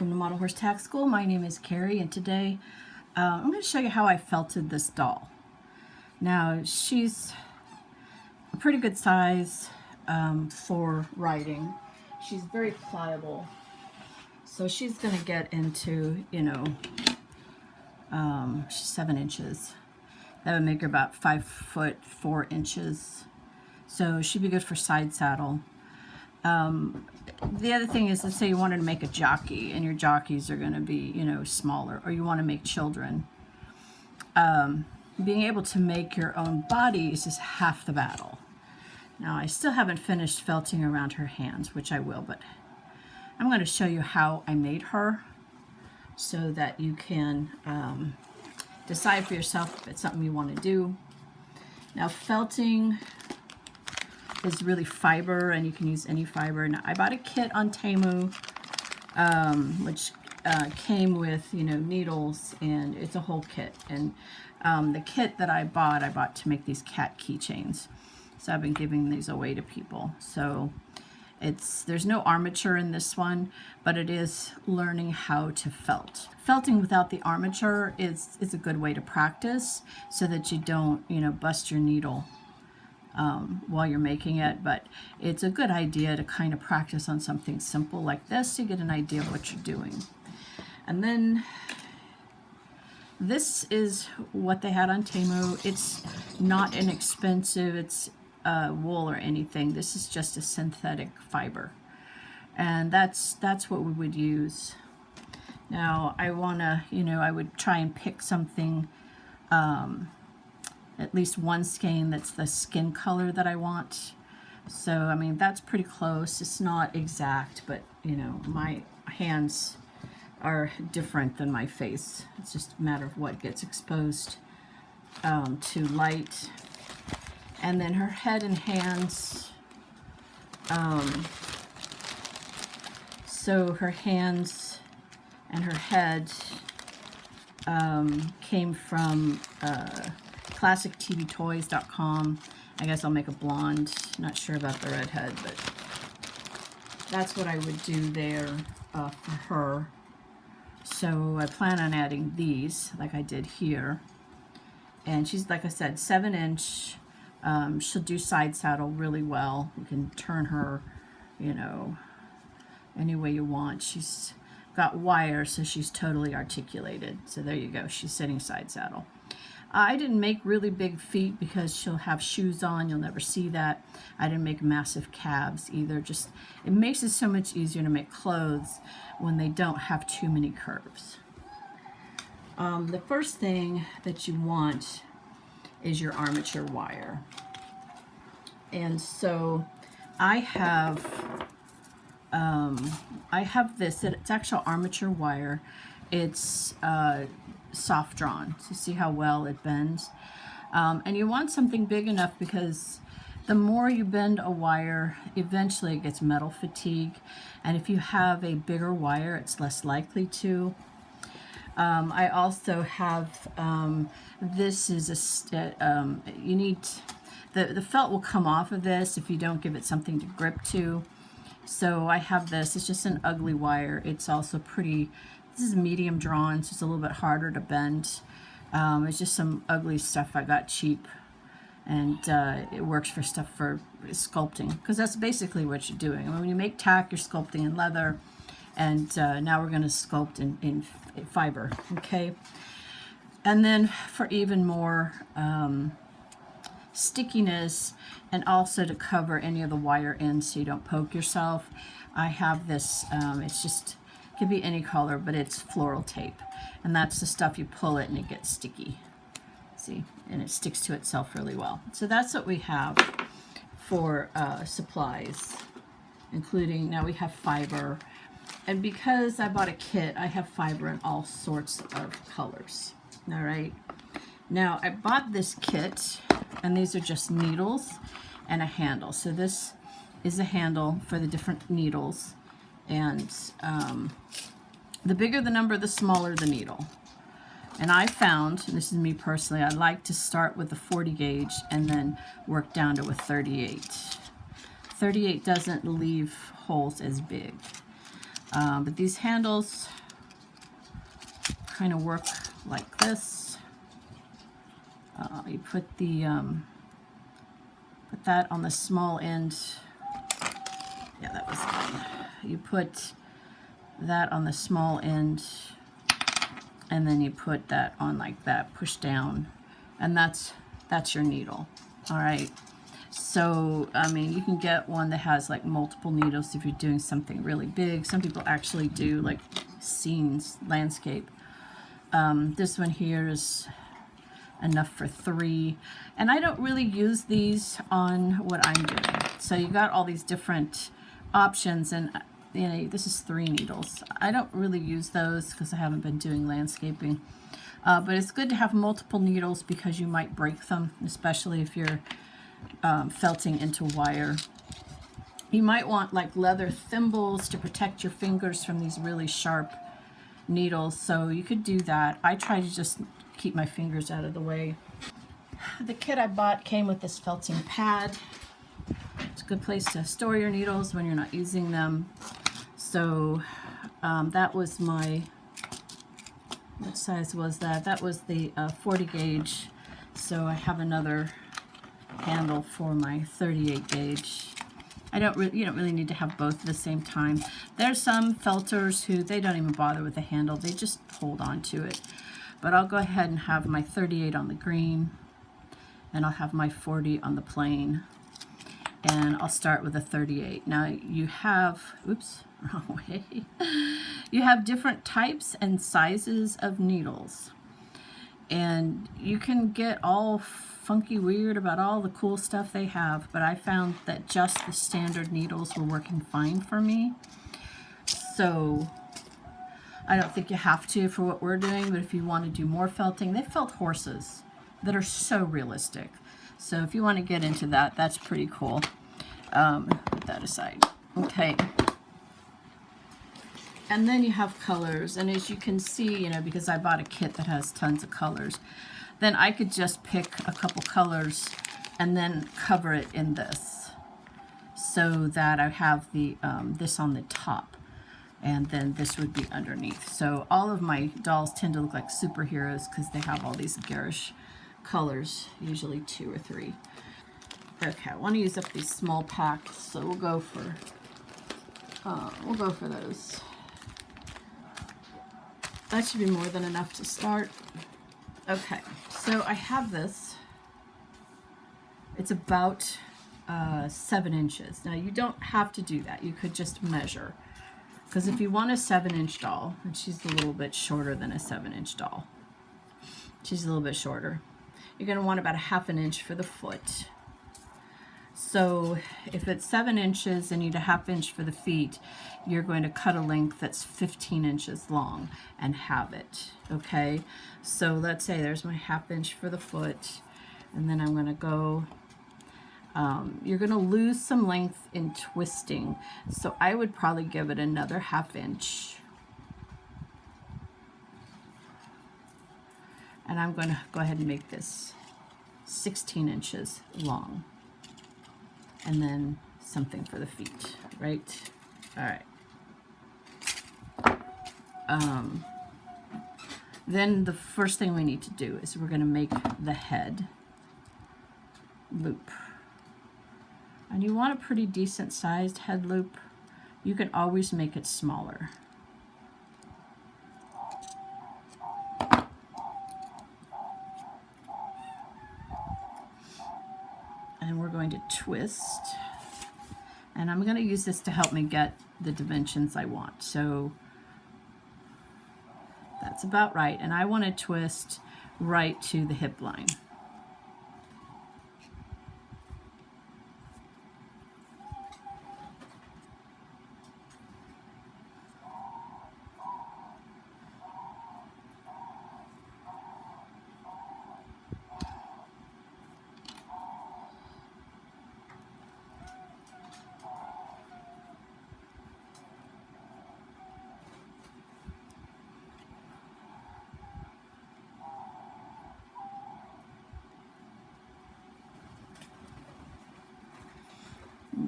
Welcome to Model Horse Tack School. My name is Carrie, and today I'm going to show you how I felted this doll. Now, she's a pretty good size for riding. She's very pliable, so she's going to get into, she's 7 inches. That would make her about 5 foot 4 inches. So she'd be good for side saddle. The other thing is, let's say you wanted to make a jockey, and your jockeys are going to be, smaller, or you want to make children. Being able to make your own body is just half the battle. Now, I still haven't finished felting around her hands, which I will, but I'm going to show you how I made her so that you can decide for yourself if it's something you want to do. Now, felting is really fiber, and you can use any fiber. Now, I bought a kit on Temu, which came with, needles, and it's a whole kit. And the kit that I bought to make these cat keychains. So I've been giving these away to people. So there's no armature in this one, but it is learning how to felt. Felting without the armature is a good way to practice so that you don't, bust your needle while you're making it, but it's a good idea to kind of practice on something simple like this to get an idea of what you're doing. And then this is what they had on Temu. It's not inexpensive. It's wool or anything. This is just a synthetic fiber, and that's what we would use. Now I would try and pick something, at least one skein that's the skin color that I want. So, I mean, that's pretty close. It's not exact, but, my hands are different than my face. It's just a matter of what gets exposed to light. And then her head and hands. So her hands and her head came from ClassicTVToys.com. I guess I'll make a blonde. Not sure about the redhead, but that's what I would do there for her. So I plan on adding these, like I did here. And she's, like I said, 7 inch. She'll do side saddle really well. You can turn her, any way you want. She's got wire, so she's totally articulated. So there you go. She's sitting side saddle. I didn't make really big feet because she'll have shoes on. You'll never see that. I didn't make massive calves either. Just, it makes it so much easier to make clothes when they don't have too many curves. The first thing that you want is your armature wire. And so I have this. It's actual armature wire. It's soft drawn. So see how well it bends. And you want something big enough because the more you bend a wire, eventually it gets metal fatigue. And if you have a bigger wire, it's less likely to. I also have, this is you need, the felt will come off of this if you don't give it something to grip to. So I have this. It's just an ugly wire. It's also pretty, this is medium drawn, so it's a little bit harder to bend. It's just some ugly stuff I got cheap, and it works for stuff for sculpting, because that's basically what you're doing. I mean, when you make tack, you're sculpting in leather, and now we're going to sculpt in fiber, okay? And then for even more stickiness, and also to cover any of the wire ends so you don't poke yourself, I have this, it's just, it could be any color, but it's floral tape. And that's the stuff you pull it and it gets sticky. See? And it sticks to itself really well. So that's what we have for supplies, including, now we have fiber. And because I bought a kit, I have fiber in all sorts of colors. All right. Now, I bought this kit, and these are just needles and a handle. So this is a handle for the different needles. And the bigger the number, the smaller the needle. And I found, and this is me personally, I like to start with the 40 gauge and then work down to a 38. 38 doesn't leave holes as big. But these handles kind of work like this. You put that on the small end. Yeah, that was fun. You put that on the small end, and then you put that on like that, push down, and that's your needle. All right. So, I mean, you can get one that has like multiple needles if you're doing something really big. Some people actually do like scenes, landscape. This one here is enough for 3. And I don't really use these on what I'm doing. So you got all these different options, and you know, this is 3 needles. I don't really use those because I haven't been doing landscaping. But it's good to have multiple needles because you might break them, especially if you're felting into wire. You might want like leather thimbles to protect your fingers from these really sharp needles, so you could do that. I try to just keep my fingers out of the way. The kit I bought came with this felting pad. It's a good place to store your needles when you're not using them. So that was my, what size was that? That was the 40 gauge. So I have another handle for my 38 gauge. You don't really need to have both at the same time. There's some felters who they don't even bother with the handle. They just hold on to it. But I'll go ahead and have my 38 on the green, and I'll have my 40 on the plain. And I'll start with a 38. Now you have, oops, wrong way. You have different types and sizes of needles. And you can get all funky weird about all the cool stuff they have, but I found that just the standard needles were working fine for me. So I don't think you have to for what we're doing, but if you want to do more felting, they felt horses that are so realistic. So if you want to get into that, that's pretty cool. Put that aside. Okay. And then you have colors, and as you can see, you know, because I bought a kit that has tons of colors, then I could just pick a couple colors and then cover it in this, so that I have the this on the top, and then this would be underneath. So all of my dolls tend to look like superheroes because they have all these garish colors, usually 2 or 3. Okay, I want to use up these small packs, so we'll go for those. That should be more than enough to start. Okay, so I have this. It's about 7 inches. Now you don't have to do that. You could just measure. Because if you want a 7-inch doll, and she's a little bit shorter than a 7-inch doll. She's a little bit shorter. You're going to want about a 1/2 inch for the foot. So if it's 7 inches and you need a 1/2 inch for the feet, you're going to cut a length that's 15 inches long and have it, okay? So let's say there's my 1/2 inch for the foot, and then I'm going to go, you're going to lose some length in twisting, so I would probably give it another 1/2 inch. And I'm going to go ahead and make this 16 inches long. And then something for the feet, right? All right. Then the first thing we need to do is we're going to make the head loop. And you want a pretty decent sized head loop. You can always make it smaller. And we're going to twist, and I'm going to use this to help me get the dimensions I want. So that's about right, and I want to twist right to the hip line.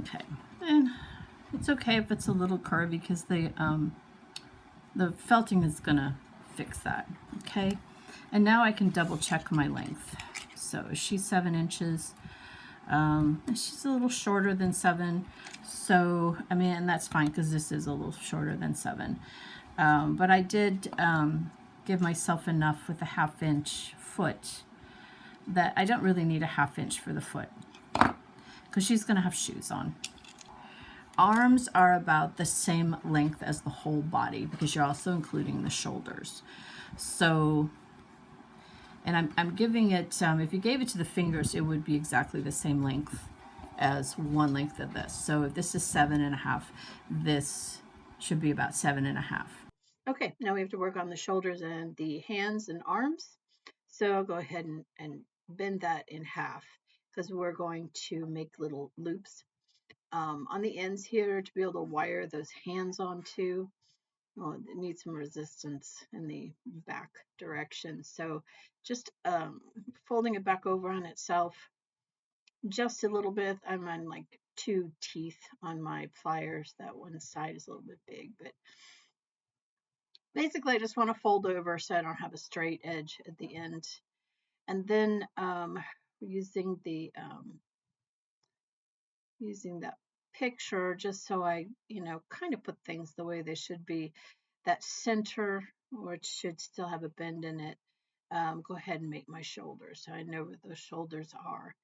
Okay, and it's okay if it's a little curvy because the The felting is gonna fix that, okay? And now I can double check my length. So she's 7 inches. She's a little shorter than 7. So, I mean, and that's fine because this is a little shorter than 7. But I did give myself enough with a 1/2 inch foot that I don't really need a 1/2 inch for the foot because she's going to have shoes on. Arms are about the same length as the whole body because you're also including the shoulders. So, and I'm giving it, if you gave it to the fingers, it would be exactly the same length as one length of this. So if this is 7.5, this should be about 7.5. Okay, now we have to work on the shoulders and the hands and arms. So I'll go ahead and bend that in half because we're going to make little loops on the ends here to be able to wire those hands onto. Well, it needs some resistance in the back direction. So just folding it back over on itself just a little bit. I'm on like 2 teeth on my pliers. That one side is a little bit big, but basically I just want to fold over so I don't have a straight edge at the end. And then using that picture just so I, kind of put things the way they should be. That center, which should still have a bend in it, go ahead and make my shoulders so I know where those shoulders are.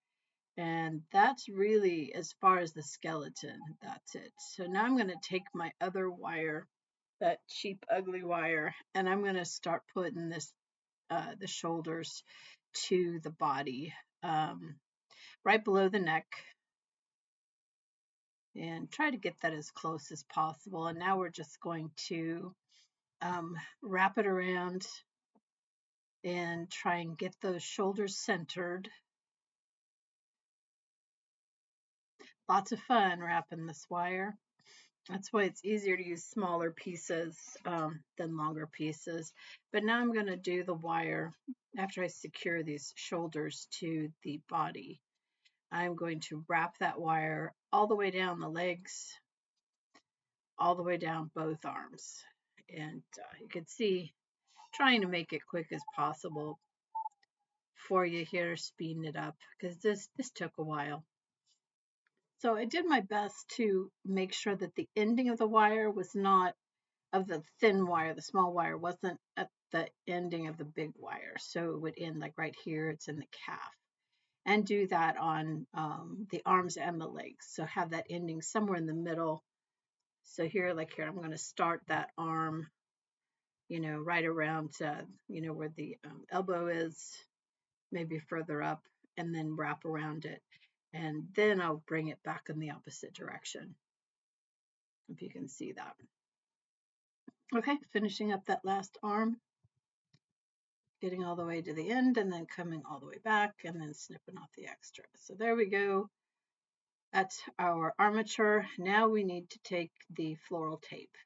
And that's really, as far as the skeleton, that's it. So now I'm going to take my other wire, that cheap, ugly wire, and I'm going to start putting this, the shoulders to the body, right below the neck, and try to get that as close as possible. And now we're just going to wrap it around and try and get those shoulders centered. Lots of fun wrapping this wire. That's why it's easier to use smaller pieces than longer pieces. But now I'm going to do the wire after I secure these shoulders to the body. I'm going to wrap that wire all the way down the legs, all the way down both arms. And you can see, trying to make it quick as possible for you here, speeding it up because this took a while. So I did my best to make sure that the ending of the wire was not, of the thin wire, the small wire wasn't at the ending of the big wire. So it would end like right here, it's in the calf. And do that on the arms and the legs. So have that ending somewhere in the middle. So here, like here, I'm going to start that arm, right around, where the elbow is, maybe further up, and then wrap around it. And then I'll bring it back in the opposite direction, if you can see that. Okay, finishing up that last arm, getting all the way to the end and then coming all the way back and then snipping off the extra. So there we go. That's our armature. Now we need to take the floral tape.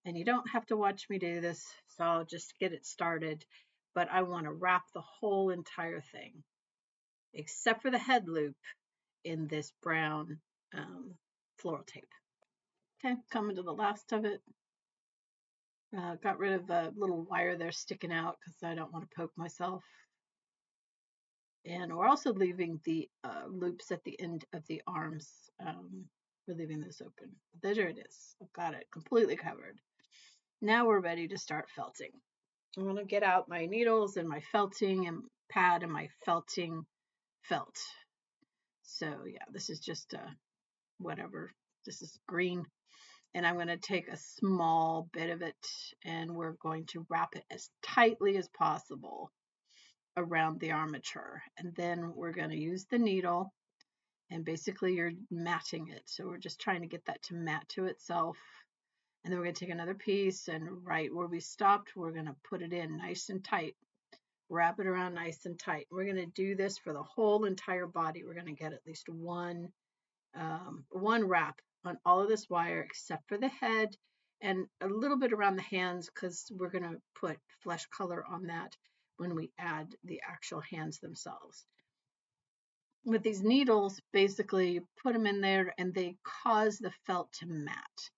And you don't have to watch me do this, so I'll just get it started. But I want to wrap the whole entire thing, except for the head loop, in this brown floral tape. Okay, coming to the last of it. Got rid of the little wire there sticking out because I don't want to poke myself. And we're also leaving the loops at the end of the arms. We're leaving this open. There it is. I've got it completely covered. Now we're ready to start felting. I'm going to get out my needles and my felting and pad and my felting felt. So yeah, this is just whatever. This is green. And I'm going to take a small bit of it and we're going to wrap it as tightly as possible around the armature. And then we're going to use the needle, and basically you're matting it. So we're just trying to get that to mat to itself. And then we're going to take another piece, and right where we stopped, we're going to put it in nice and tight. Wrap it around nice and tight. We're going to do this for the whole entire body. We're going to get at least one wrap on all of this wire except for the head and a little bit around the hands because we're going to put flesh color on that when we add the actual hands themselves. With these needles, basically you put them in there and they cause the felt to mat.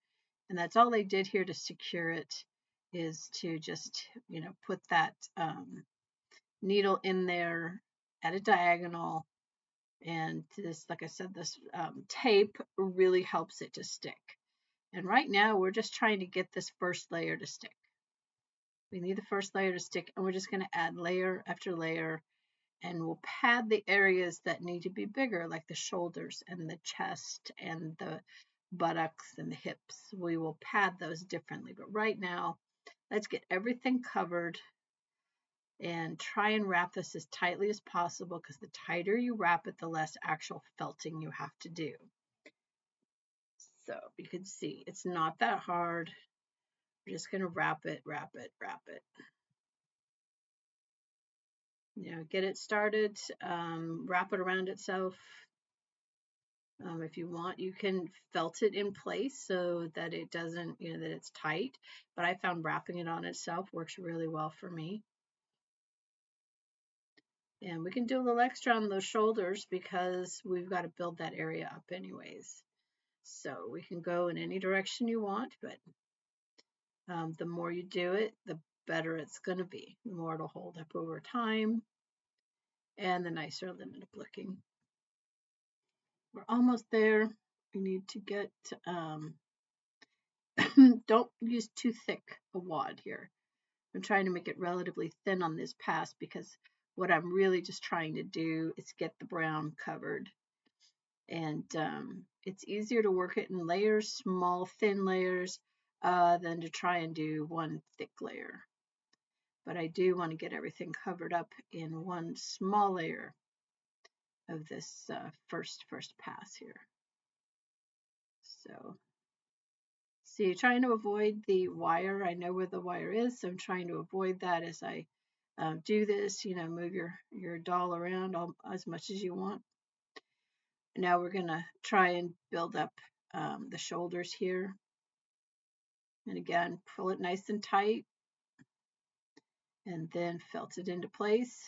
And that's all they did here to secure it. is to just, put that needle in there at a diagonal. And this, like I said, this tape really helps it to stick. And right now we're just trying to get this first layer to stick. We need the first layer to stick, and we're just going to add layer after layer, and we'll pad the areas that need to be bigger, like the shoulders and the chest and the buttocks and the hips. We will pad those differently. But right now, let's get everything covered and try and wrap this as tightly as possible, because the tighter you wrap it, the less actual felting you have to do. So you can see it's not that hard. We're just going to wrap it, wrap it, wrap it. Get it started, wrap it around itself. If you want, you can felt it in place so that it doesn't, that it's tight. But I found wrapping it on itself works really well for me. And we can do a little extra on those shoulders because we've got to build that area up anyways. So we can go in any direction you want, but the more you do it, the better it's going to be. The more it'll hold up over time, and the nicer it'll end up looking. We're almost there. We need to get, don't use too thick a wad here. I'm trying to make it relatively thin on this pass because what I'm really just trying to do is get the brown covered. And it's easier to work it in layers, small, thin layers, than to try and do one thick layer. But I do want to get everything covered up in one small layer of this first pass here. So, see, trying to avoid the wire. I know where the wire is, so I'm trying to avoid that as I do this. Move your doll around as much as you want. Now we're going to try and build up the shoulders here. And again, pull it nice and tight, and then felt it into place.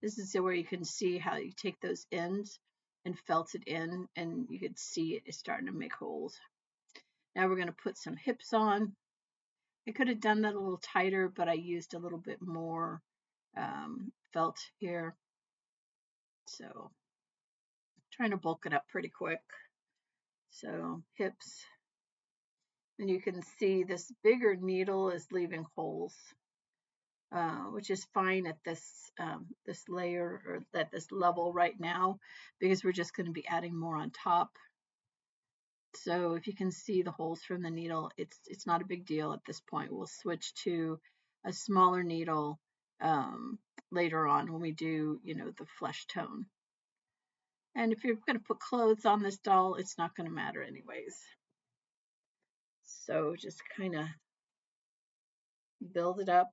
This is where you can see how you take those ends and felt it in, and you can see it is starting to make holes. Now we're going to put some hips on. I could have done that a little tighter, but I used a little bit more felt here. So trying to bulk it up pretty quick. So hips. And you can see this bigger needle is leaving holes, which is fine at this layer, or at this level right now, because we're just going to be adding more on top. So if you can see the holes from the needle, it's not a big deal at this point. We'll switch to a smaller needle later on when we do, the flesh tone. And if you're going to put clothes on this doll, it's not going to matter anyways. So just kind of build it up.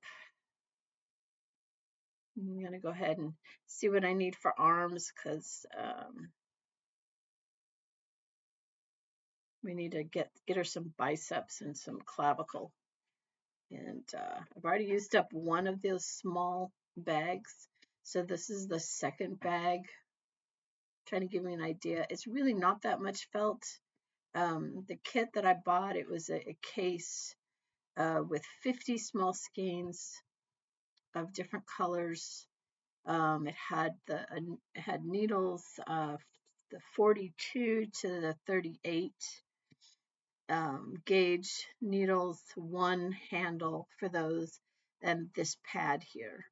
I'm going to go ahead and see what I need for arms, because we need to get her some biceps and some clavicle. And I've already used up one of those small bags. So this is the second bag. Trying to give me an idea. It's really not that much felt. The kit that I bought, it was a case with 50 small skeins of different colors. It had needles, the 42 to the 38 gauge needles, one handle for those, and this pad here.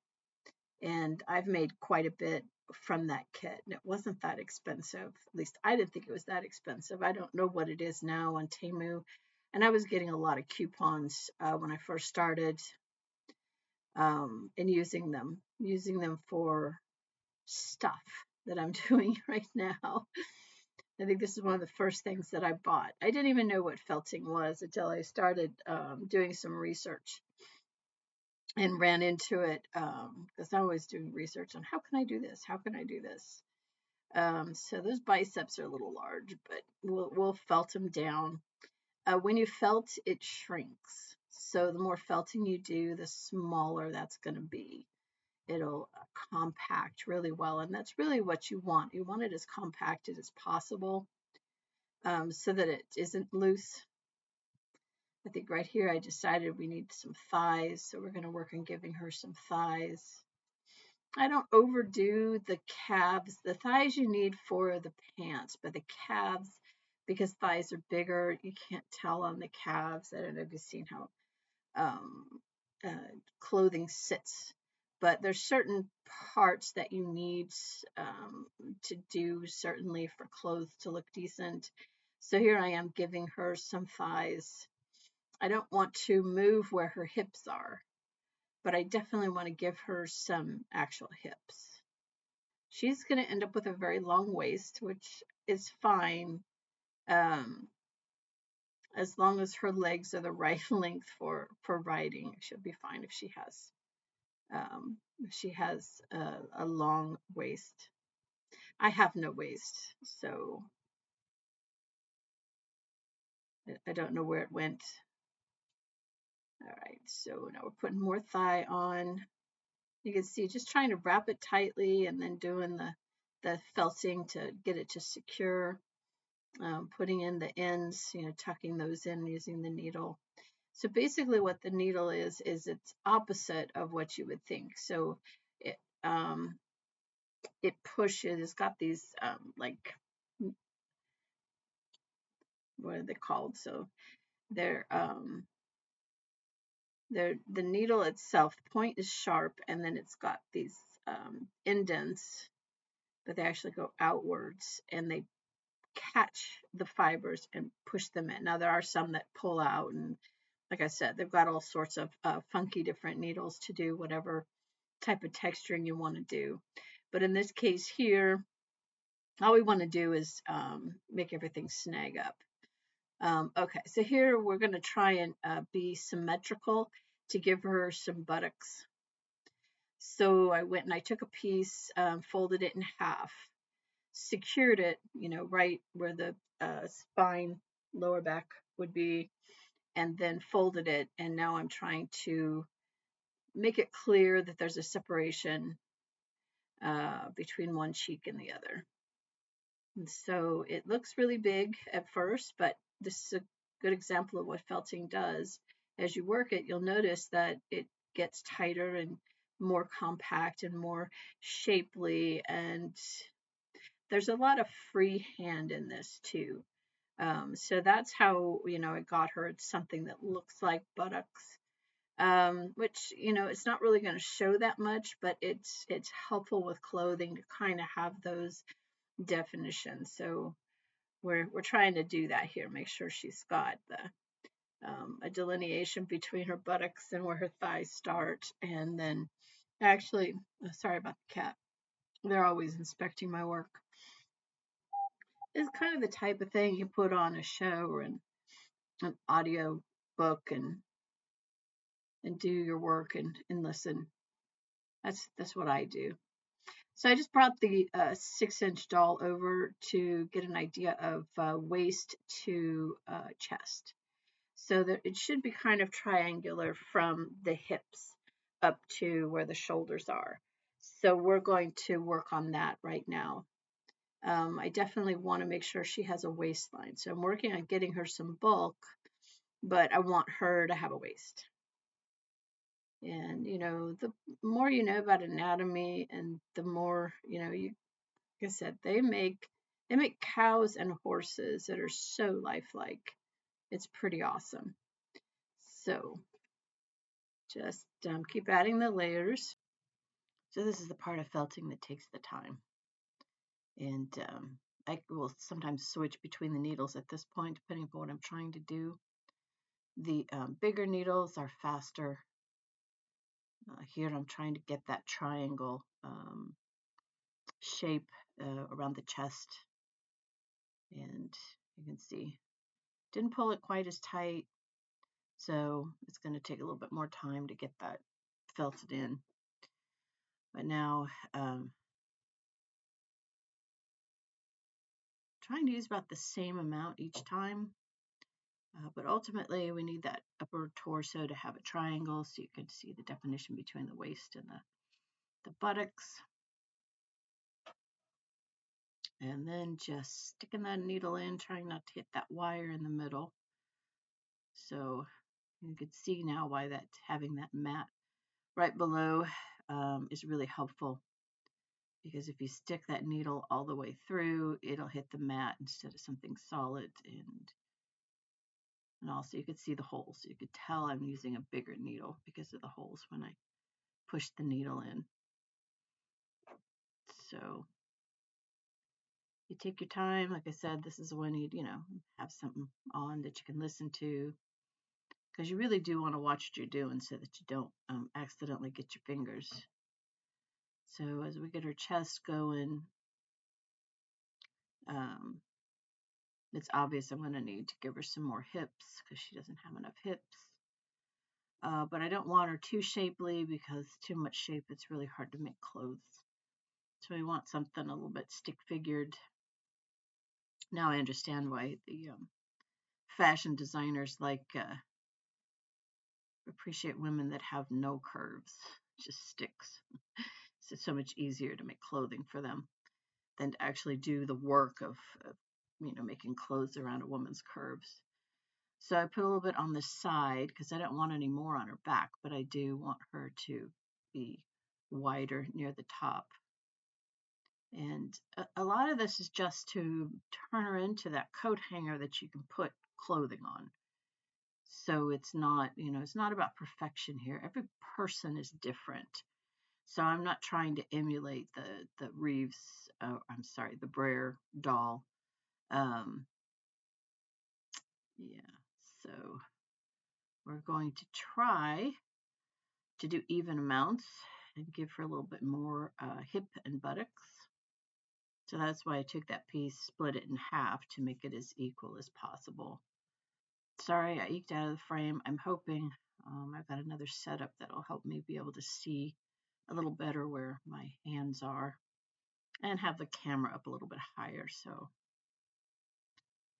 And I've made quite a bit from that kit, and it wasn't that expensive. At least I didn't think it was that expensive. I don't know what it is now on Temu. And I was getting a lot of coupons when I first started, and using them for stuff that I'm doing right now. I think this is one of the first things that I bought. I didn't even know what felting was until I started doing some research and ran into it, because I'm always doing research on how can I do this? How can I do this? So those biceps are a little large, but we'll felt them down. When you felt, it shrinks. So the more felting you do, the smaller that's going to be. It'll compact really well, and that's really what you want. You want it as compacted as possible, so that it isn't loose. I think right here I decided we need some thighs, so we're going to work on giving her some thighs. I don't overdo the calves. The thighs you need for the pants, but the calves, because thighs are bigger, you can't tell on the calves. I don't know if you've seen how um, clothing sits, but there's certain parts that you need to do certainly for clothes to look decent. So here I am giving her some thighs. I don't want to move where her hips are, but I definitely want to give her some actual hips. She's going to end up with a very long waist, which is fine um, as long as her legs are the right length for riding. She'll be fine if she has a long waist. I have no waist, so I don't know where it went. All right, so now we're putting more thigh on. You can see just trying to wrap it tightly and then doing the felting to get it to secure. Putting in the ends, tucking those in using the needle. So basically what the needle is it's opposite of what you would think. So it pushes, it's got these like, what are they called? So they're the needle itself, the point is sharp, and then it's got these indents, but they actually go outwards and they catch the fibers and push them in. Now there are some that pull out, and like I said, they've got all sorts of funky different needles to do whatever type of texturing you want to do. But in this case here, all we want to do is make everything snag up. Okay, so here we're going to try and be symmetrical to give her some buttocks. So I went and I took a piece, folded it in half, secured it, right where the spine, lower back would be, and then folded it. And now I'm trying to make it clear that there's a separation between one cheek and the other. And so it looks really big at first, but this is a good example of what felting does. As you work it, you'll notice that it gets tighter and more compact and more shapely, and there's a lot of free hand in this too. So that's how I got her. It's something that looks like buttocks, which it's not really going to show that much, but it's helpful with clothing to kind of have those definitions. So we're trying to do that here. Make sure she's got a delineation between her buttocks and where her thighs start, and then actually, sorry about the cat. They're always inspecting my work. It's kind of the type of thing you put on a show or an audio book and do your work and listen. That's what I do. So I just brought the 6-inch doll over to get an idea of waist to chest. So that it should be kind of triangular from the hips up to where the shoulders are. So we're going to work on that right now. I definitely want to make sure she has a waistline. So I'm working on getting her some bulk, but I want her to have a waist. And the more you know about anatomy, and the more like I said, they make cows and horses that are so lifelike. It's pretty awesome. So just keep adding the layers. So this is the part of felting that takes the time, and I will sometimes switch between the needles at this point depending on what I'm trying to do. The bigger needles are faster. Here I'm trying to get that triangle shape around the chest, and you can see didn't pull it quite as tight, so it's going to take a little bit more time to get that felted in. But now trying to use about the same amount each time, but ultimately we need that upper torso to have a triangle so you can see the definition between the waist and the buttocks. And then just sticking that needle in, trying not to hit that wire in the middle. So you can see now why that having that mat right below is really helpful, because if you stick that needle all the way through, it'll hit the mat instead of something solid. And also you could see the holes. You could tell I'm using a bigger needle because of the holes when I push the needle in. So you take your time. Like I said, this is when you have something on that you can listen to, because you really do want to watch what you're doing so that you don't accidentally get your fingers. So as we get her chest going, um, it's obvious I'm going to need to give her some more hips because she doesn't have enough hips. But I don't want her too shapely, because too much shape, it's really hard to make clothes. So we want something a little bit stick-figured. Now I understand why the fashion designers appreciate women that have no curves, just sticks. It's so much easier to make clothing for them than to actually do the work of making clothes around a woman's curves. So I put a little bit on the side because I don't want any more on her back, but I do want her to be wider near the top. And a lot of this is just to turn her into that coat hanger that you can put clothing on. So it's not, it's not about perfection here. Every person is different. So I'm not trying to emulate the Reeves, I'm sorry, the Brer doll. Um, yeah, so we're going to try to do even amounts and give her a little bit more hip and buttocks. So that's why I took that piece, split it in half to make it as equal as possible. Sorry, I eked out of the frame. I'm hoping I've got another setup that'll help me be able to see a little better where my hands are and have the camera up a little bit higher.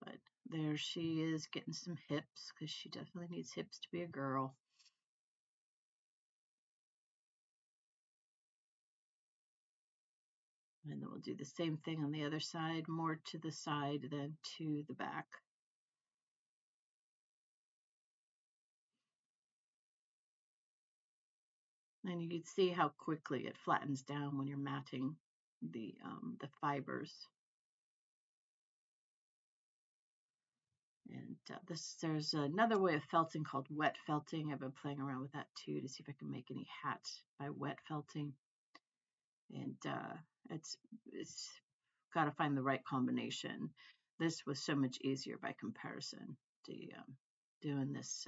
But there she is, getting some hips, because she definitely needs hips to be a girl. And then we'll do the same thing on the other side, more to the side than to the back. And you can see how quickly it flattens down when you're matting the fibers. And there's another way of felting called wet felting. I've been playing around with that too to see if I can make any hats by wet felting. And it's got to find the right combination. This was so much easier by comparison to doing this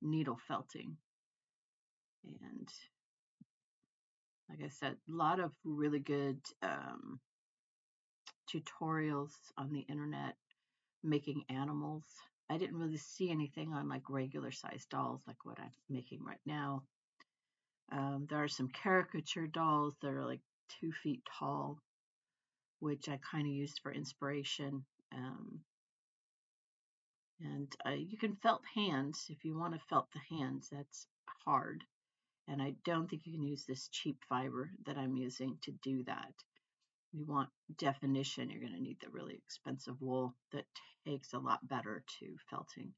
needle felting. And like I said, a lot of really good tutorials on the internet making animals. I didn't really see anything on like regular size dolls like what I'm making right now. There are some caricature dolls that are like 2 feet tall, which I kind of used for inspiration. And you can felt hands if you want to felt the hands. That's hard. And I don't think you can use this cheap fiber that I'm using to do that. You want definition, you're going to need the really expensive wool that takes a lot better to felting,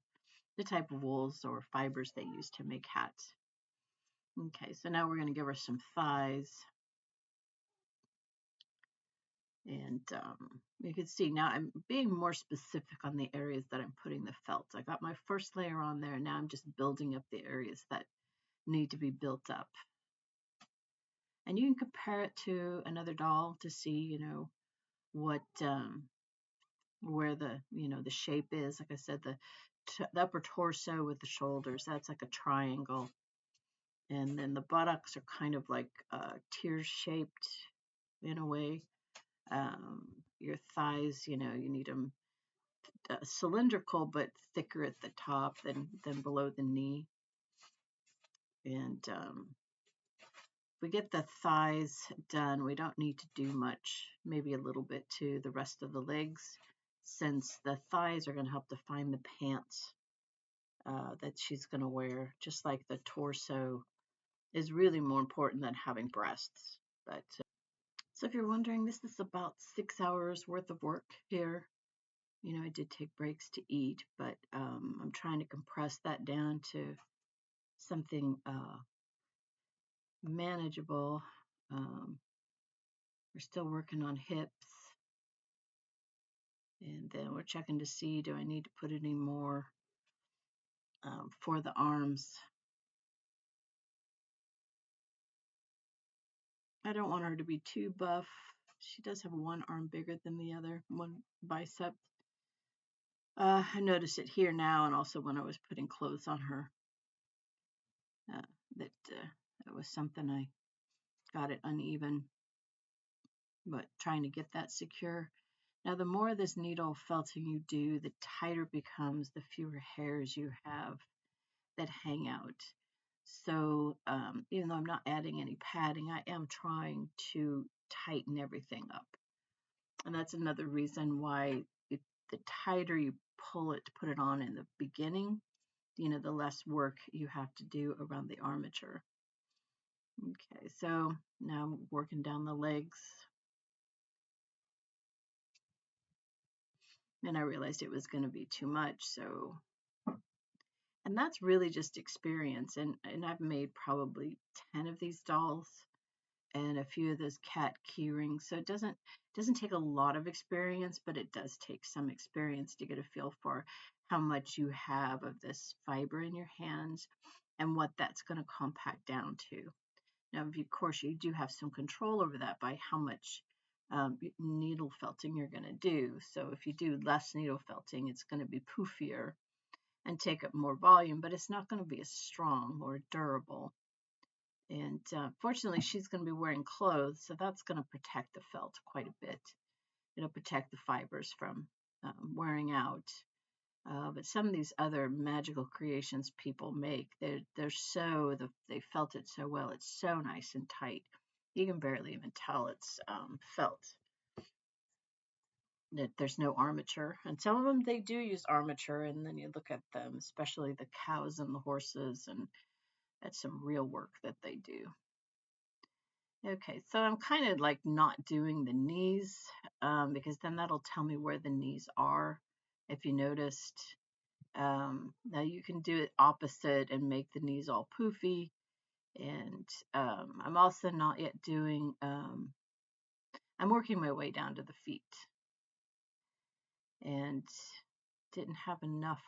the type of wools or fibers they use to make hats. Okay, so now we're going to give her some thighs. And you can see now I'm being more specific on the areas that I'm putting the felt. I got my first layer on there, and now I'm just building up the areas that need to be built up. And you can compare it to another doll to see, what where the shape is. Like I said, the upper torso with the shoulders, that's like a triangle. And then the buttocks are kind of like tear shaped in a way. Your thighs, you need them cylindrical but thicker at the top than below the knee. And if we get the thighs done, we don't need to do much, maybe a little bit to the rest of the legs, since the thighs are going to help define the pants that she's going to wear, just like the torso is really more important than having breasts. But so if you're wondering, this is about 6 hours worth of work here. I did take breaks to eat, but I'm trying to compress that down to something manageable. Um, we're still working on hips, and then we're checking to see, do I need to put any more for the arms. I don't want her to be too buff. She does have one arm bigger than the other, one bicep. I notice it here now, and also when I was putting clothes on her, uh, that was something I got it uneven, but trying to get that secure. Now, the more of this needle felting you do, the tighter it becomes, the fewer hairs you have that hang out. So even though I'm not adding any padding, I am trying to tighten everything up. And that's another reason why the tighter you pull it to put it on in the beginning, the less work you have to do around the armature. Okay, so now I'm working down the legs. And I realized it was going to be too much, so and that's really just experience. And I've made probably 10 of these dolls and a few of those cat key rings. So it doesn't take a lot of experience, but it does take some experience to get a feel for how much you have of this fiber in your hands and what that's going to compact down to. Now, of course, you do have some control over that by how much needle felting you're going to do. So if you do less needle felting, it's going to be poofier and take up more volume, but it's not going to be as strong or durable. And fortunately, she's going to be wearing clothes, so that's going to protect the felt quite a bit. It'll protect the fibers from wearing out. But some of these other magical creations people make, they felt it so well. It's so nice and tight. You can barely even tell it's felt. That there's no armature, and some of them they do use armature, and then you look at them, especially the cows and the horses, and that's some real work that they do. Okay, so I'm kind of like not doing the knees because then that'll tell me where the knees are. If you noticed, now you can do it opposite and make the knees all poofy. And I'm also not yet doing, I'm working my way down to the feet and didn't have enough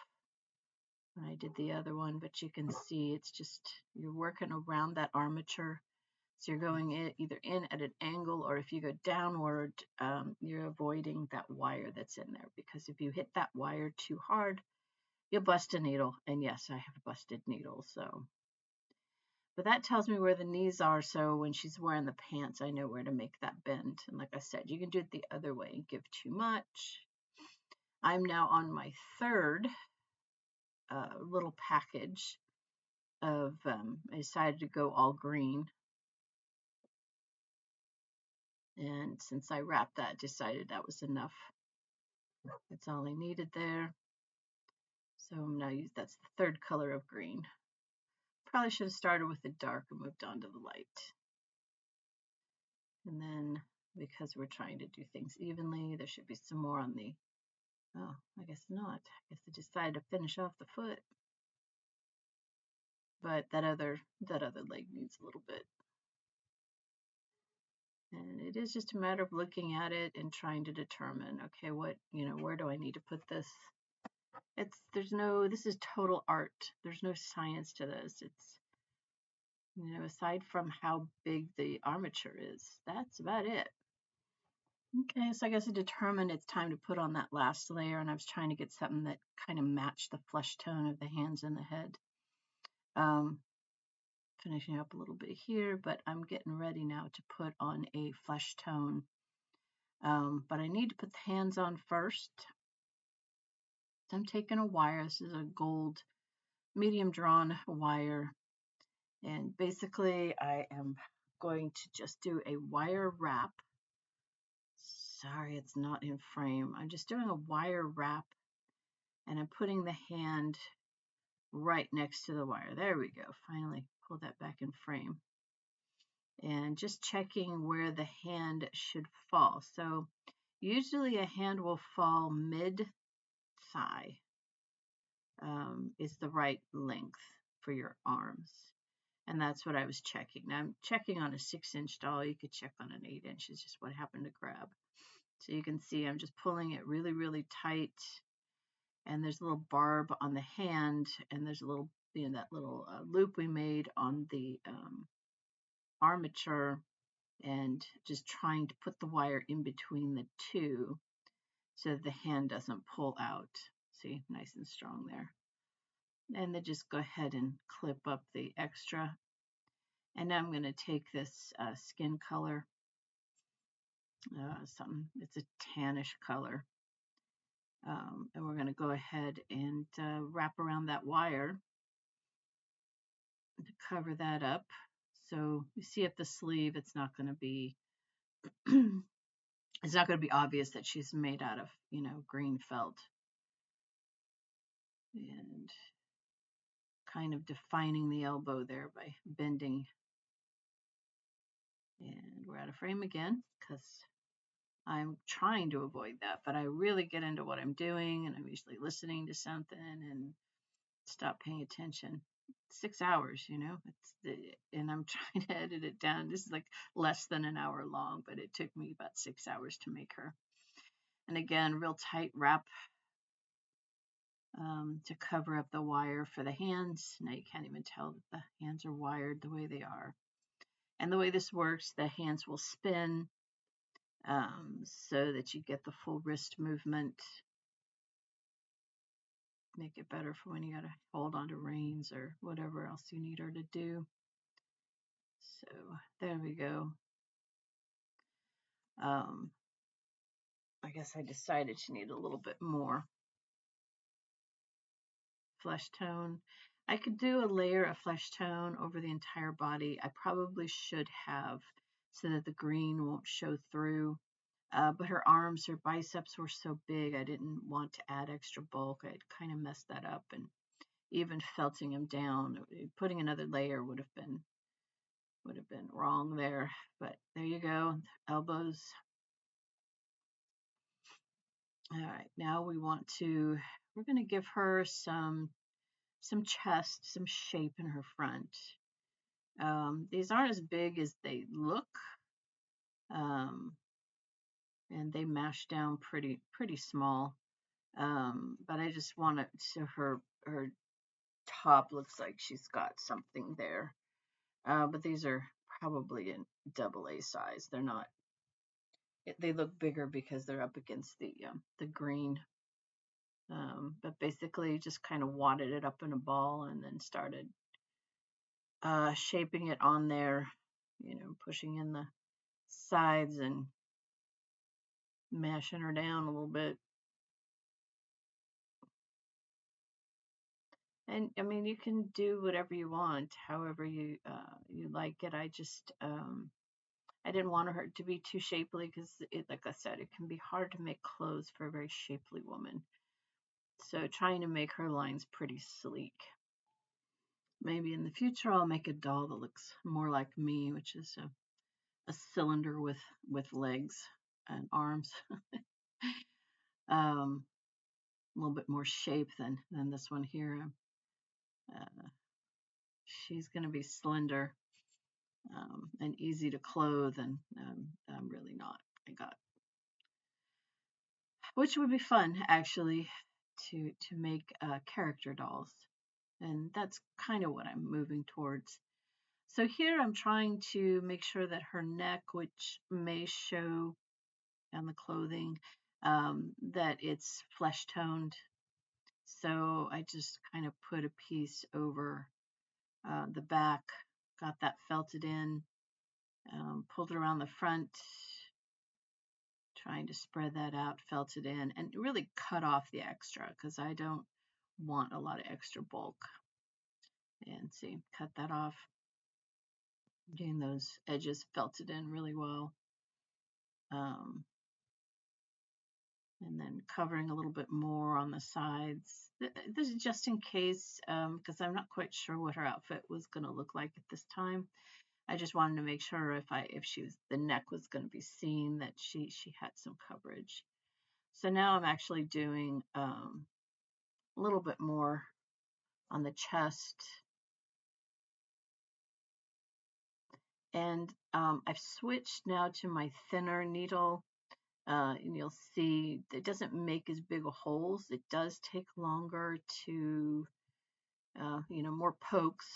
when I did the other one, but you can see it's just, you're working around that armature. So you're going either in at an angle, or if you go downward, you're avoiding that wire that's in there, because if you hit that wire too hard, you'll bust a needle. And yes, I have busted needles. So, but that tells me where the knees are. So when she's wearing the pants, I know where to make that bend. And like I said, you can do it the other way and give too much. I'm now on my third little package of, I decided to go all green. And since I wrapped that, decided that was enough. That's all I needed there. So I'm now that's the third color of green. Probably should have started with the dark and moved on to the light. And then because we're trying to do things evenly, there should be some more on the, oh, I guess not. I guess I decided to finish off the foot. But that other leg needs a little bit. And it is just a matter of looking at it and trying to determine, okay, where do I need to put this? This is total art. There's no science to this. It's, aside from how big the armature is, that's about it. Okay, so I guess I determined it's time to put on that last layer, and I was trying to get something that kind of matched the flesh tone of the hands and the head. Finishing up a little bit here, but I'm getting ready now to put on a flesh tone. But I need to put the hands on first. So I'm taking a wire. This is a gold medium drawn wire. And basically I am going to just do a wire wrap. Sorry, it's not in frame. I'm just doing a wire wrap, and I'm putting the hand right next to the wire. There we go. Finally pull that back in frame. And just checking where the hand should fall. So usually a hand will fall mid thigh is the right length for your arms. And that's what I was checking. Now I'm checking on a 6-inch doll. You could check on an 8-inch. It's just what happened to grab. So you can see I'm just pulling it really, really tight. And there's a little barb on the hand, and there's a little, that little loop we made on the armature, and just trying to put the wire in between the two so that the hand doesn't pull out. See, nice and strong there. And then just go ahead and clip up the extra. And now I'm going to take this skin color, it's a tannish color. And we're going to go ahead and wrap around that wire to cover that up. So you see at the sleeve, it's not going to be it's not going to be obvious that she's made out of, green felt. And kind of defining the elbow there by bending. And we're out of frame again because I'm trying to avoid that, but I really get into what I'm doing, and I'm usually listening to something and stop paying attention. 6 hours, and I'm trying to edit it down. This is like less than an hour long, but it took me about 6 hours to make her. And again, real tight wrap to cover up the wire for the hands. Now you can't even tell that the hands are wired the way they are. And the way this works, the hands will spin so that you get the full wrist movement. Make it better for when you got to hold on to reins or whatever else you need her to do. So there we go. I guess I decided she needed a little bit more flesh tone. I could do a layer of flesh tone over the entire body. I probably should have, so that the green won't show through. But her arms, her biceps were so big, I didn't want to add extra bulk. I'd kind of messed that up, and even felting them down, putting another layer would have been wrong there. But there you go, elbows. All right, now we're going to give her some chest, some shape in her front. These aren't as big as they look, and they mash down pretty small. But I just want it so her top looks like she's got something there. But these are probably in AA size. They're not. They look bigger because they're up against the green. But basically, just kind of wadded it up in a ball and then started shaping it on there. Pushing in the sides and mashing her down a little bit. And I mean, you can do whatever you want, however you like it. I just I didn't want her to be too shapely because, like I said, it can be hard to make clothes for a very shapely woman. So trying to make her lines pretty sleek. Maybe in the future I'll make a doll that looks more like me, which is a cylinder with legs and arms. A little bit more shape than this one here. She's going to be slender and easy to clothe, and I'm really not. Which would be fun actually to make character dolls, and that's kind of what I'm moving towards. So here I'm trying to make sure that her neck, which may show on the clothing, that it's flesh toned. So I just kind of put a piece over the back, got that felted in, pulled it around the front, trying to spread that out, felt it in, and really cut off the extra because I don't want a lot of extra bulk. And see, cut that off. Getting those edges felted in really well. And then covering a little bit more on the sides. This is just in case, because I'm not quite sure what her outfit was going to look like at this time. I just wanted to make sure if the neck was going to be seen, that she had some coverage. So now I'm actually doing a little bit more on the chest. And I've switched now to my thinner needle. And you'll see it doesn't make as big holes. It does take longer to, more pokes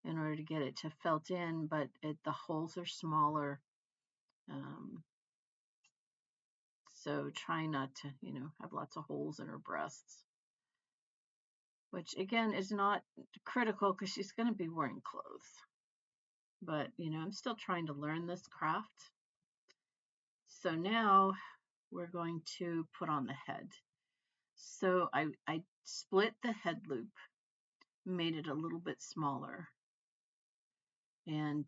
in order to get it to felt in, but the holes are smaller. Um, so try not to, have lots of holes in her breasts, which again is not critical because she's going to be wearing clothes. But, I'm still trying to learn this craft. So now we're going to put on the head. So I split the head loop, made it a little bit smaller, and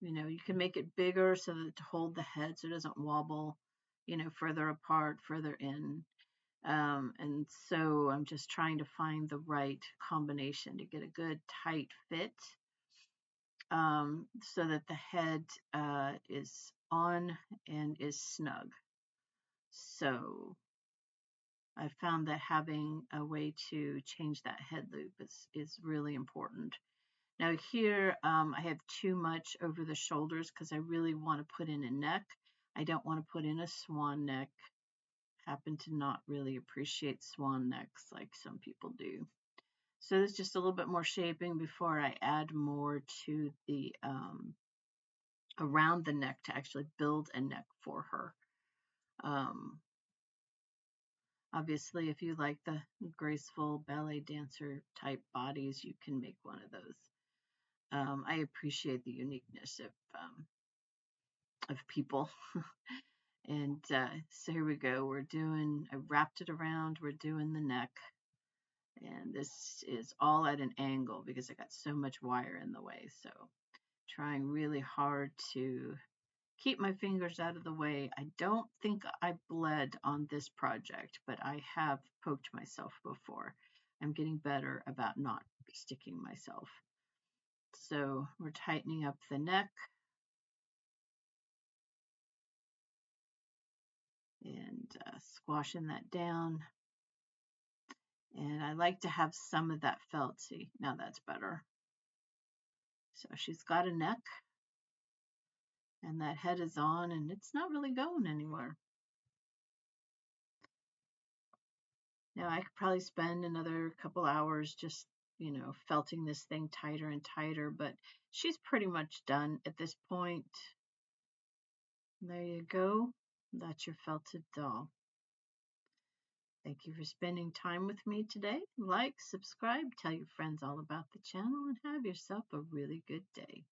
you can make it bigger so that to hold the head so it doesn't wobble, further apart, further in. And so I'm just trying to find the right combination to get a good tight fit, so that the head is on and is snug. So I found that having a way to change that head loop is really important. Now here, I have too much over the shoulders because I really want to put in a neck. I don't want to put in a swan neck. Happen to not really appreciate swan necks like some people do. So there's just a little bit more shaping before I add more to the around the neck to actually build a neck for her. Obviously, if you like the graceful ballet dancer type bodies, you can make one of those. I appreciate the uniqueness of people. And so here we go. I wrapped it around, we're doing the neck. And this is all at an angle because I got so much wire in the way. So trying really hard to keep my fingers out of the way. I don't think I bled on this project, but I have poked myself before. I'm getting better about not sticking myself. So we're tightening up the neck and squashing that down. And I like to have some of that felt. See, now that's better. So she's got a neck and that head is on and it's not really going anywhere. Now I could probably spend another couple hours just, felting this thing tighter and tighter, but she's pretty much done at this point. There you go. That's your felted doll. Thank you for spending time with me today. Like, subscribe, tell your friends all about the channel, and have yourself a really good day.